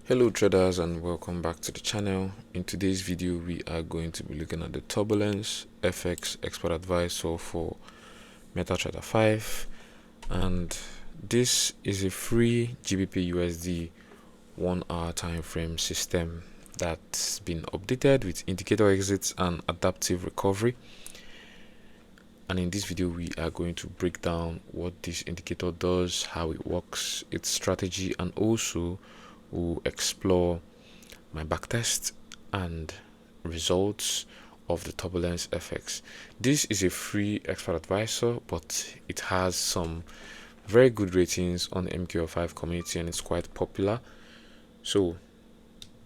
Hello traders, and welcome back to the channel. In today's video we are going to be looking at the Turbulence FX Expert Advisor for MetaTrader 5, and this is a free GBPUSD 1 hour time frame system that's been updated with indicator exits and adaptive recovery. And in this video we are going to break down what this indicator does, how it works, its strategy, and also we'll explore my backtest and results of the Turbulence FX. This is a free expert advisor, but it has some very good ratings on the MT5 community and it's quite popular. So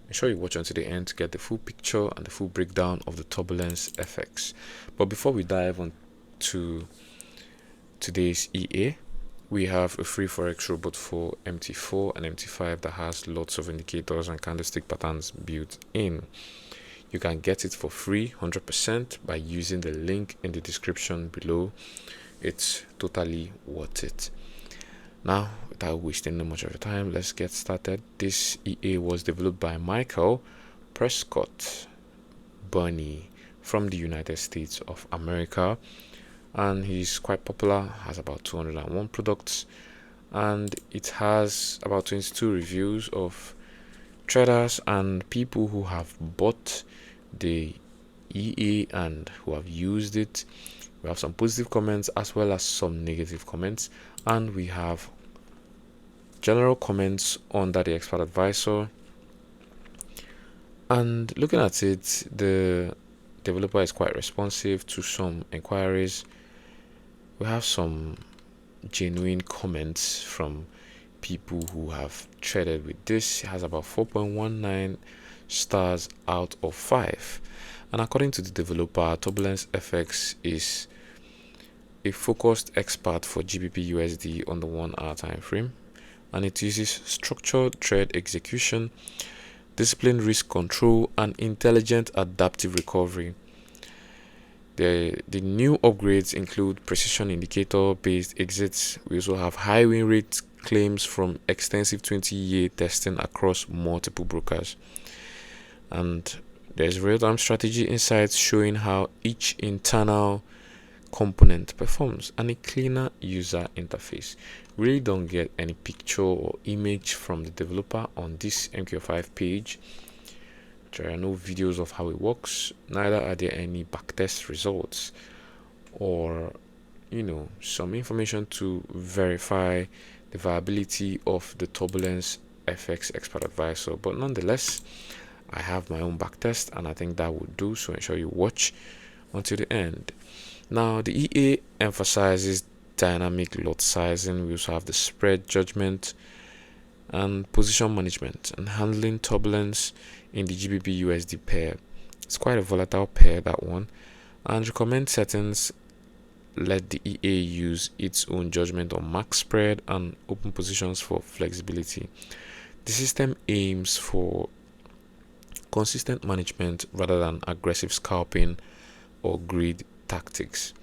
make sure you watch until the end to get the full picture and the full breakdown of the Turbulence FX. But before we dive on to today's EA, we have a free Forex robot for MT4 and MT5 that has lots of indicators and candlestick patterns built in. You can get it for free 100% by using the link in the description below. It's totally worth it. Now, without wasting no much of your time, let's get started. This EA was developed by Michael Prescott Burney from the United States of America, and he's quite popular, has about 201 products, and it has about 22 reviews of traders and people who have bought the EA and who have used it. We have some positive comments as well as some negative comments, and we have general comments under the expert advisor. And looking at it, the developer is quite responsive to some inquiries. We have some genuine comments from people who have traded with this. It has about 4.19 stars out of 5. And according to the developer, Turbulence FX is a focused expert for GBPUSD on the 1 hour time frame, and it uses structured trade execution, disciplined risk control, and intelligent adaptive recovery. The new upgrades include precision indicator based exits. We also have high win rate claims from extensive 20-year testing across multiple brokers, and there's real-time strategy insights showing how each internal component performs, and a cleaner user interface. Really don't get any picture or image from the developer on this MQ5 page. There are no videos of how it works, neither are there any backtest results or some information to verify the viability of the Turbulence FX expert advisor. But nonetheless, I have my own backtest and I think that would do, so ensure you watch until the end. Now, the EA emphasizes dynamic lot sizing. We also have the spread judgment and position management and handling turbulence in the GBPUSD pair. It's quite a volatile pair, that one, and recommend settings let the EA use its own judgment on max spread and open positions for flexibility. The system aims for consistent management rather than aggressive scalping or greed tactics.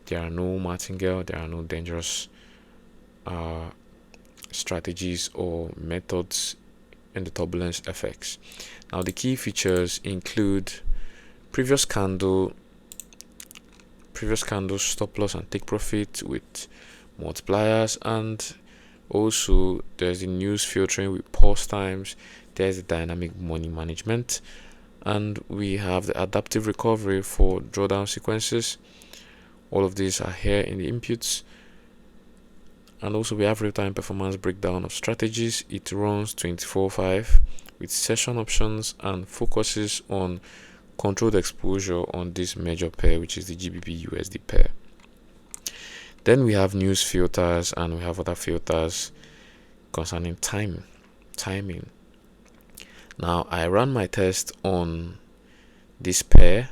There are no martingale, there are no dangerous strategies or methods in the Turbulence FX. Now, the key features include previous candle stop loss and take profit with multipliers, and also there's the news filtering with pause times. There's the dynamic money management, and we have the adaptive recovery for drawdown sequences. All of these are here in the inputs. And also we have real-time performance breakdown of strategies. It runs 24/5 with session options and focuses on controlled exposure on this major pair, which is the GBPUSD pair. Then we have news filters and we have other filters concerning timing. Now, I ran my test on this pair,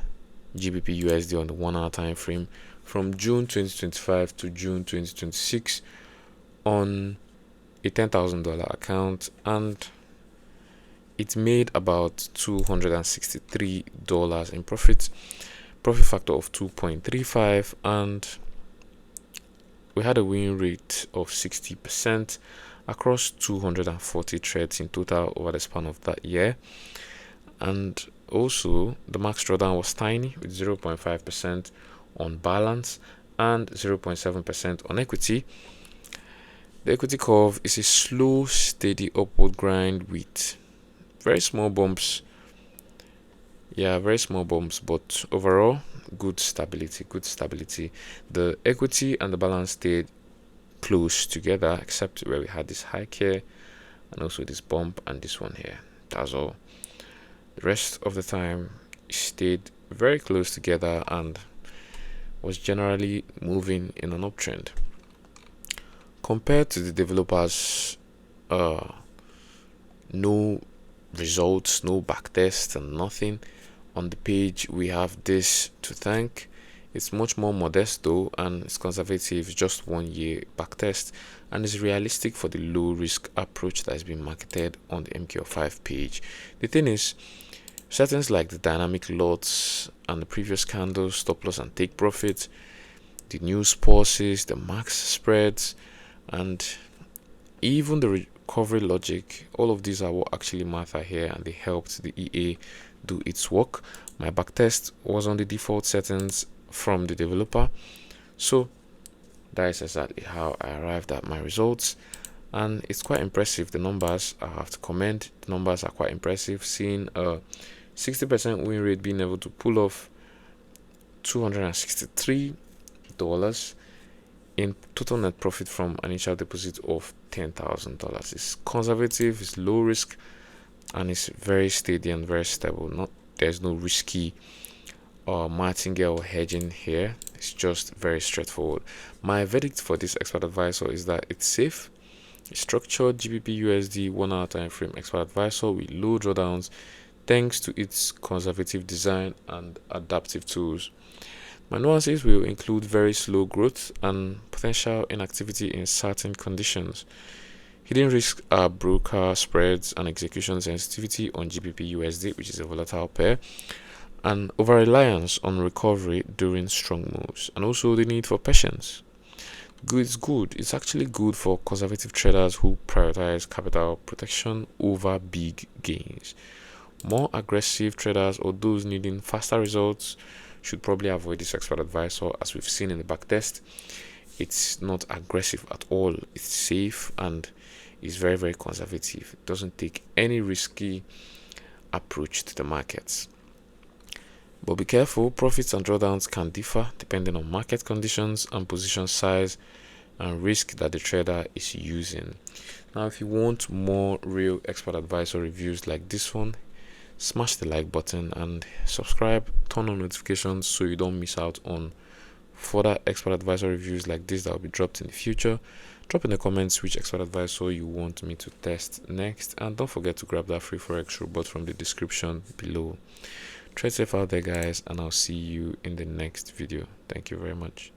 GBPUSD, on the 1 hour time frame from June 2025 to June 2026 on a $10,000 account, and it made about $263 in profit factor of 2.35, and we had a win rate of 60%, across 240 trades in total over the span of that year. And also the max drawdown was tiny, with 0.5% on balance and 0.7% on equity. The equity curve is a slow, steady upward grind with very small bumps. Yeah, very small bumps, but overall good stability. The equity and the balance stayed close together, except where we had this hike here and also this bump and this one here. That's all. The rest of the time it stayed very close together and was generally moving in an uptrend. Compared to the developers, no results, no backtest and nothing on the page. We have this to thank. It's much more modest though, and it's conservative, just 1 year backtest, and is realistic for the low risk approach that has been marketed on the MT5 page. The thing is, settings like the dynamic lots and the previous candles, stop loss and take profit, the news pauses, the max spreads, and even the recovery logic, all of these are what actually matter here, and they helped the EA do its work. My backtest was on the default settings from the developer, so that is exactly how I arrived at my results, and it's quite impressive. The numbers, I have to comment, the numbers are quite impressive. Seeing a 60% win rate, being able to pull off $263 in total net profit from an initial deposit of $10,000. It's conservative, it's low risk, and it's very steady and very stable. There's no risky martingale or hedging here. It's just very straightforward. My verdict for this expert advisor is that it's safe. It's structured GBPUSD 1 hour time frame expert advisor with low drawdowns, thanks to its conservative design and adaptive tools. My nuances will include very slow growth and potential inactivity in certain conditions. Hidden risks are broker spreads and execution sensitivity on GBPUSD, which is a volatile pair, and over-reliance on recovery during strong moves, and also the need for patience. It's actually good for conservative traders who prioritize capital protection over big gains. More aggressive traders or those needing faster results should probably avoid this expert advisor. As we've seen in the backtest, it's not aggressive at all. It's safe and is very, very conservative. It doesn't take any risky approach to the markets. But be careful, profits and drawdowns can differ depending on market conditions and position size and risk that the trader is using. Now, if you want more real expert advisor reviews like this one, smash the like button and subscribe, turn on notifications so you don't miss out on further expert advisor reviews like this that will be dropped in the future. Drop in the comments which expert advisor you want me to test next, and don't forget to grab that free Forex robot from the description below. Trade safe out there, guys, and I'll see you in the next video. Thank you very much.